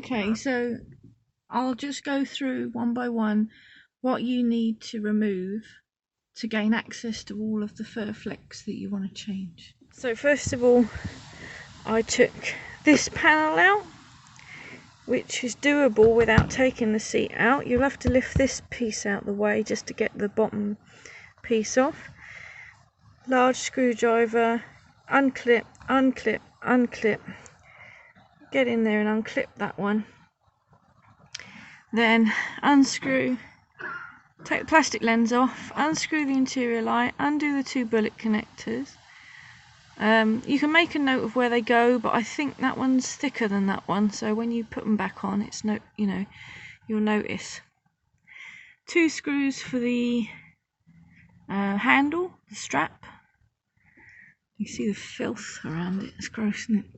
Okay, so I'll just go through one by one what you need to remove to gain access to all of the Furflex that you want to change. So first of all, I took this panel out, which is doable without taking the seat out. You'll have to lift this piece out the way just to get the bottom piece off. Large screwdriver, unclip, unclip, unclip. Get in there and unclip that one. Then unscrew, take the plastic lens off, unscrew the interior light, undo the 2 bullet connectors. You can make a note of where they go, but I think that one's thicker than that one, so when you put them back on, it's you'll notice. 2 screws for the handle, the strap. You see the filth around it, it's gross, isn't it?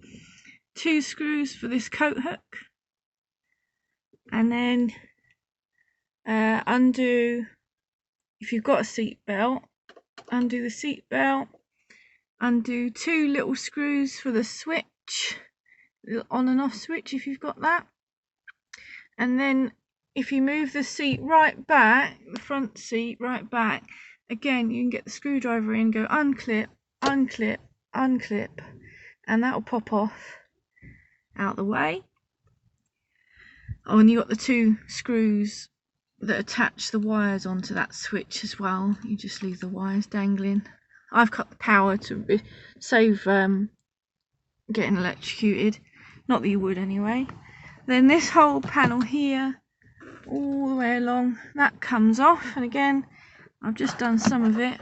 2 screws for this coat hook, and then undo, if you've got a seat belt, undo the seat belt, undo 2 little screws for the switch, on and off switch if you've got that, and then if you move the seat right back, the front seat right back, again you can get the screwdriver in, go unclip, unclip, unclip, and that'll pop off out the way. Oh, and you got the 2 screws that attach the wires onto that switch as well. You just leave the wires dangling. I've cut the power to save getting electrocuted. Not that you would anyway. Then this whole panel here, all the way along, that comes off. And again, I've just done some of it.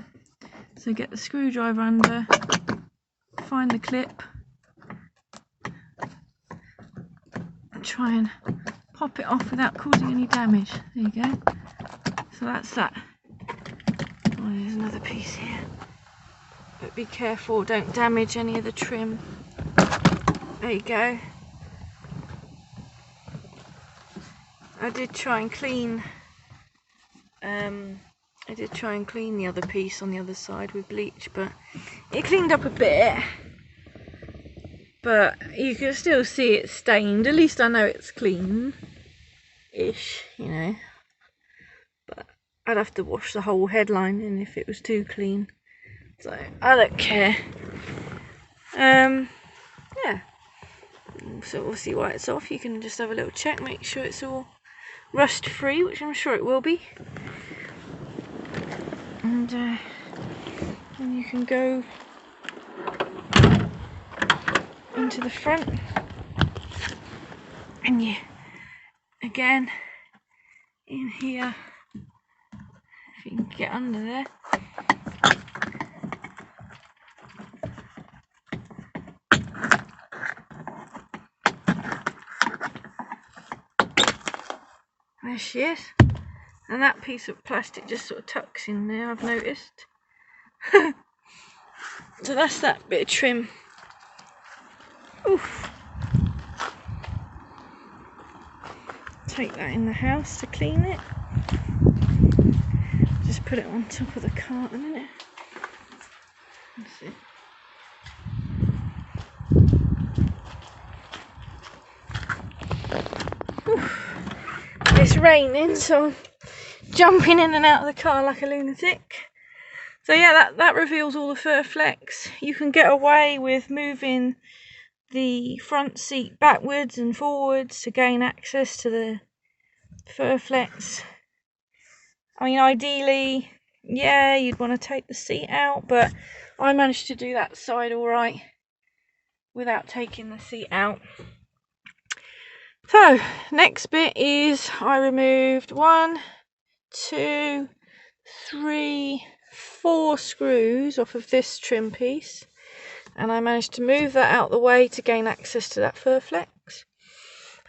So get the screwdriver under, find the clip, and try and pop it off without causing any damage. There you go. So that's that. Oh, there's another piece here. But be careful, don't damage any of the trim. There you go. I did try and clean the other piece on the other side with bleach, but it cleaned up a bit. But you can still see it's stained. At least I know it's clean-ish, But I'd have to wash the whole headline in if it was too clean. So I don't care. Yeah. So obviously while it's off, you can just have a little check, make sure it's all rust-free, which I'm sure it will be. And then you can go into the front, and you again in here, if you can get under there, there she is. And that piece of plastic just sort of tucks in there, I've noticed. So that's that bit of trim. Oof. Take that in the house to clean it. Just put it on top of the car at the minute. That's it. Oof. It's raining, so I'm jumping in and out of the car like a lunatic. So yeah, that reveals all the Furflex. You can get away with moving the front seat backwards and forwards to gain access to the Furflex. I mean, ideally, yeah, you'd want to take the seat out, but I managed to do that side alright without taking the seat out. So, next bit is I removed 1, 2, 3, 4 screws off of this trim piece, and I managed to move that out the way to gain access to that Furflex.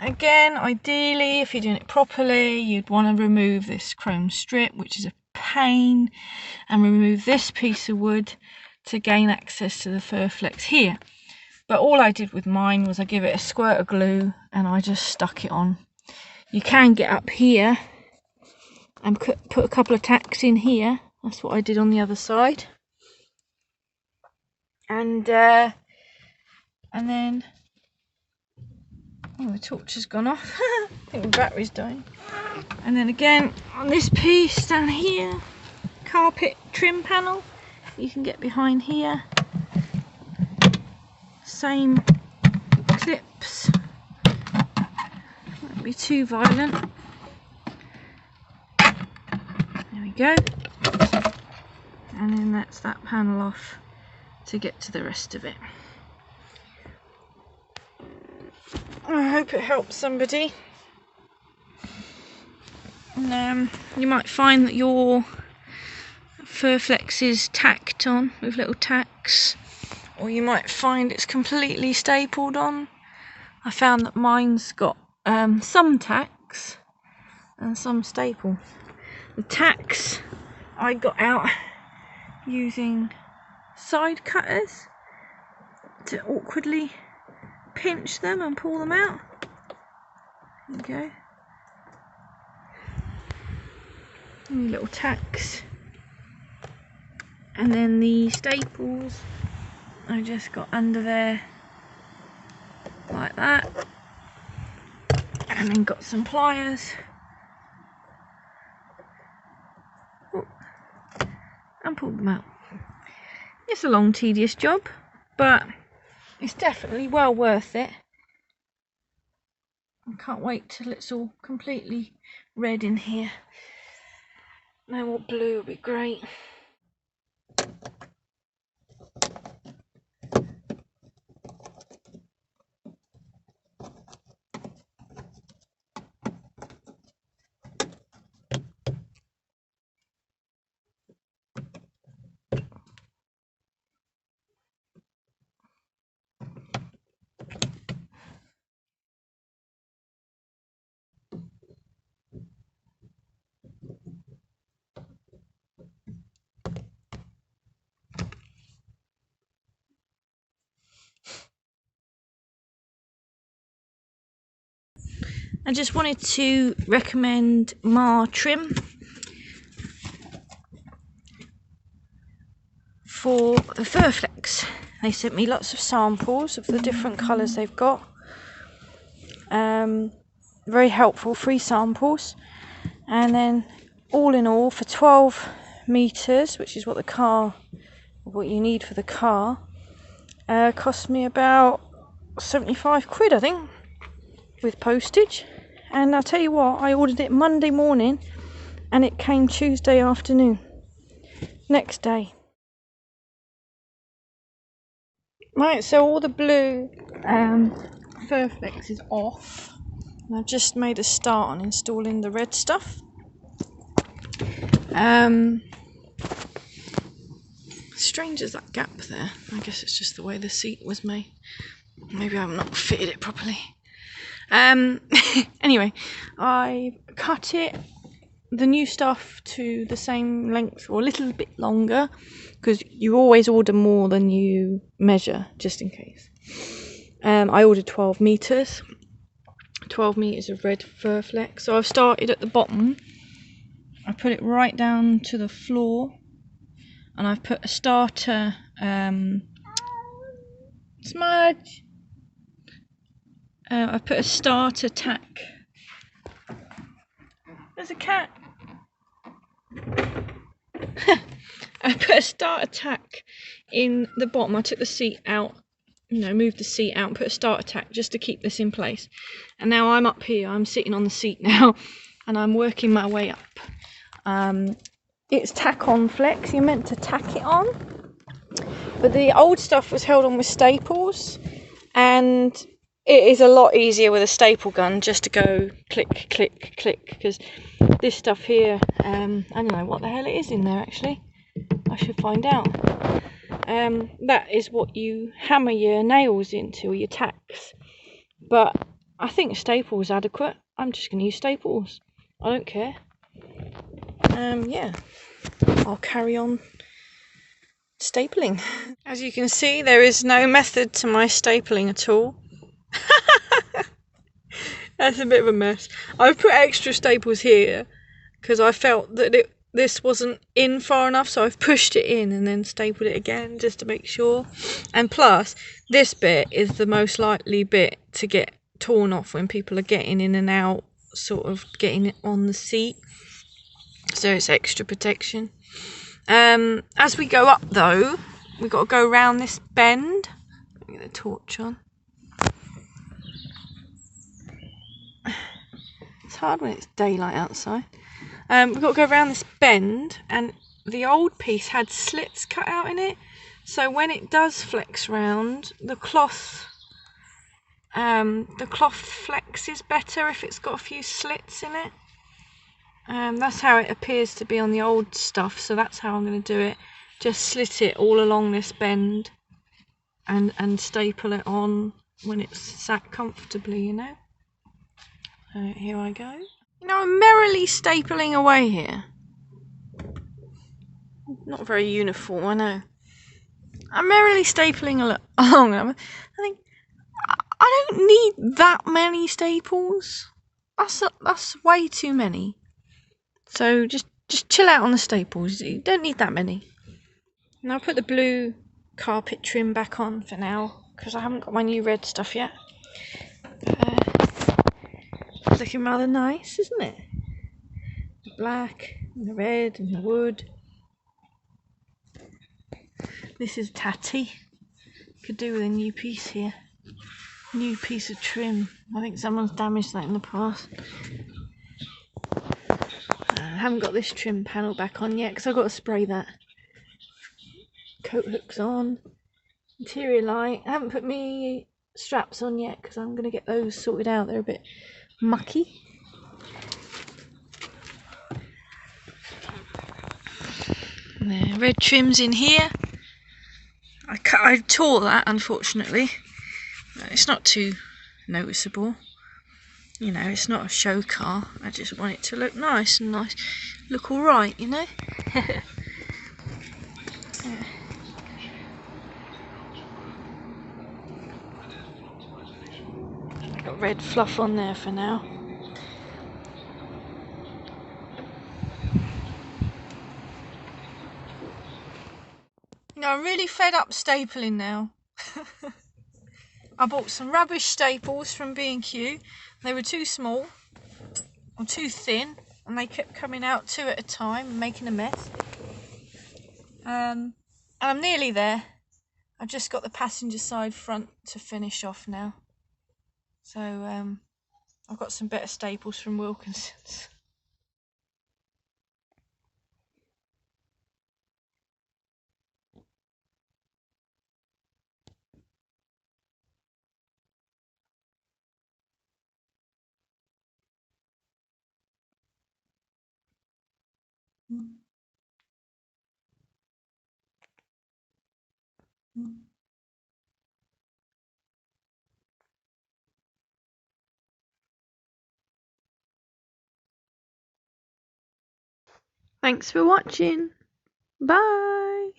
Again, ideally, if you're doing it properly, you'd want to remove this chrome strip, which is a pain, and remove this piece of wood to gain access to the Furflex here. But all I did with mine was I give it a squirt of glue and I just stuck it on. You can get up here and put a couple of tacks in here. That's what I did on the other side. And then Oh, the torch has gone off. I think the battery's dying. And then again on this piece down here, carpet trim panel, you can get behind here. Same clips, won't be too violent. There we go. And then that's that panel off to get to the rest of it. I hope it helps somebody. And, you might find that your Furflex is tacked on with little tacks, or you might find it's completely stapled on. I found that mine's got some tacks and some staple. The tacks I got out using side cutters to awkwardly pinch them and pull them out. There you go. And little tacks. And then the staples I just got under there like that. And then got some pliers. And pulled them out. It's a long, tedious job, but it's definitely well worth it. I can't wait till it's all completely red in here. No more blue would be great. I just wanted to recommend Ma trim for the Furflex. They sent me lots of samples of the different colours they've got. Very helpful, free samples. And then all in all, for 12 meters, which is what you need for the car, cost me about 75 quid, I think, with postage. And I'll tell you what, I ordered it Monday morning and it came Tuesday afternoon, next day. Right, so all the blue Furflex is off, and I've just made a start on installing the red stuff. Strange as that gap there. I guess it's just the way the seat was made. Maybe I've not fitted it properly. Anyway, I cut the new stuff to the same length or a little bit longer, because you always order more than you measure, just in case. I ordered 12 meters. 12 meters of red Furflex. So I've started at the bottom. I put it right down to the floor, and I've put a starter Smudge. I put a starter tack. There's a cat. I put a starter tack in the bottom. I took the seat out, moved the seat out and put a starter tack just to keep this in place. And now I'm up here. I'm sitting on the seat now, and I'm working my way up. It's tack on flex. You're meant to tack it on, but the old stuff was held on with staples, and it is a lot easier with a staple gun just to go click, click, click, because this stuff here, I don't know what the hell it is in there actually. I should find out. That is what you hammer your nails into, or your tacks. But I think staple is adequate. I'm just going to use staples. I don't care. Yeah, I'll carry on stapling. As you can see, there is no method to my stapling at all. That's a bit of a mess. I've put extra staples here because I felt that this wasn't in far enough, so I've pushed it in and then stapled it again just to make sure. And plus, this bit is the most likely bit to get torn off when people are getting in and out, sort of getting it on the seat, so it's extra protection. As we go up though, we've got to go around this bend. Let me get the torch on. It's hard when it's daylight outside. We've got to go around this bend, and the old piece had slits cut out in it, so when it does flex round, the cloth flexes better if it's got a few slits in it. That's how it appears to be on the old stuff, so that's how I'm going to do it. Just slit it all along this bend and staple it on when it's sat comfortably, you know. So here I go. You know, I'm merrily stapling away here. Not very uniform, I know. I'm merrily stapling along. I think I don't need that many staples. That's way too many. So just chill out on the staples. You don't need that many. And I'll put the blue carpet trim back on for now because I haven't got my new red stuff yet. It's looking rather nice, isn't it? The black and the red and the wood. This is tatty. Could do with a new piece here. New piece of trim. I think someone's damaged that in the past. I haven't got this trim panel back on yet because I've got to spray that. Coat hooks on. Interior light. I haven't put me straps on yet because I'm going to get those sorted out. They're a bit mucky. There, red trim's in here. I tore that, unfortunately. It's not too noticeable. You know, it's not a show car. I just want it to look nice and look alright, you know? Yeah. I've got red fluff on there for now. You know, I'm really fed up stapling now. I bought some rubbish staples from B&Q. They were too small or too thin, and they kept coming out 2 at a time and making a mess. And I'm nearly there. I've just got the passenger side front to finish off now. So I've got some better staples from Wilkinson's. Thanks for watching. Bye.